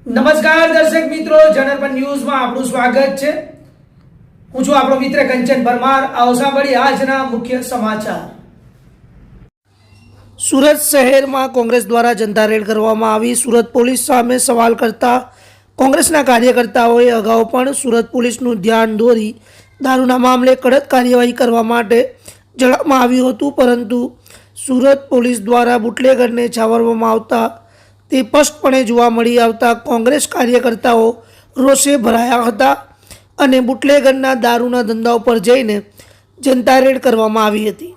નમસ્કાર દર્શક મિત્રો, જનરપન ન્યૂઝમાં આપનું સ્વાગત છે। હું છું આપણો મિત્ર કંચન પરમાર। આવો સાંભળીએ આજના મુખ્ય સમાચાર। સુરત શહેરમાં કોંગ્રેસ દ્વારા જનતા રેડ કરવામાં આવી। સુરત પોલીસ સામે સવાલ કરતા કોંગ્રેસના કાર્યકર્તાઓએ અગાઉ પણ સુરત પોલીસનું ધ્યાન દોરી દારૂના મામલે કડક કાર્યવાહી કરવા માટે જણાવવામાં આવ્યું હતું, પરંતુ સુરત પોલીસ દ્વારા બુટલેગરને છાવરવામાં આવતા તે સ્પષ્ટપણે જોવા મળી આવતા કોંગ્રેસ કાર્યકર્તાઓ રોષે ભરાયા હતા અને બુટલેગરના દારૂના ધંધા ઉપર જઈને જનતા રેડ કરવામાં આવી હતી।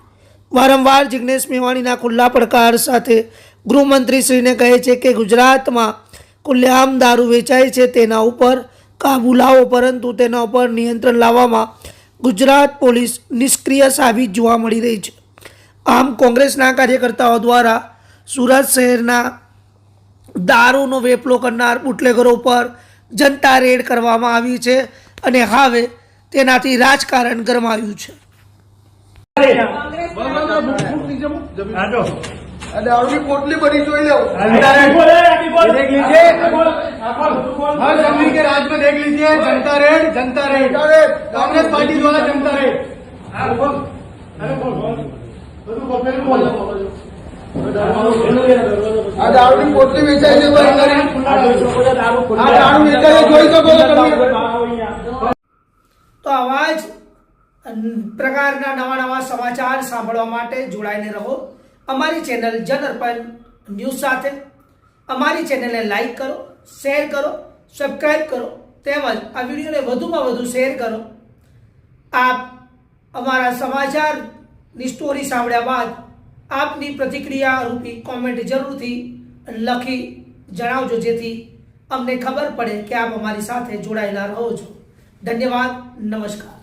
વારંવાર જિગ્નેશ મેવાણીના ખુલ્લા પડકાર સાથે ગૃહમંત્રીશ્રીને કહે છે કે ગુજરાતમાં ખુલ્લેઆમ દારૂ વેચાય છે, તેના ઉપર કાબૂ લાવો, પરંતુ તેના ઉપર નિયંત્રણ લાવવામાં ગુજરાત પોલીસ નિષ્ક્રિય સાબિત જોવા મળી રહી છે। આમ કોંગ્રેસના કાર્યકર્તાઓ દ્વારા સુરત શહેરના દારૂનો વેપલો કરનાર બુટલેગરો પર જનતા રેડ કરવામાં આવી છે અને હવે તેનાથી રાજકારણ ગરમાયું છે। पोटली बड़ी जोई लो देख लीजिए, हर जंगली के राज में देख लीजिए, जनता रेड कांग्रेस पार्टी द्वारा जनता रेड। આ દારૂની પોટલી વેચાય છે, આ દારૂ વેચાય જોઈ શકો છો તમે। તો આવા જ પ્રકારના નવા સમાચાર સાંભળવા માટે જોડાઈને રહો અમારી ચેનલ જનરપન ન્યૂઝ સાથે। અમારી ચેનલને લાઈક કરો, શેર કરો, સબસ્ક્રાઇબ કરો, તેમજ આ વિડીયોને વધુમાં વધુ શેર કરો। આપ અમારા સમાચારની સ્ટોરી સાંભળ્યા બાદ આપની પ્રતિક્રિયા રૂપી કોમેન્ટ જરૂરથી લખી જણાવજો, જેથી અમને ખબર પડે કે આપ અમારી સાથે જોડાયેલા રહો છો। ધન્યવાદ, નમસ્કાર।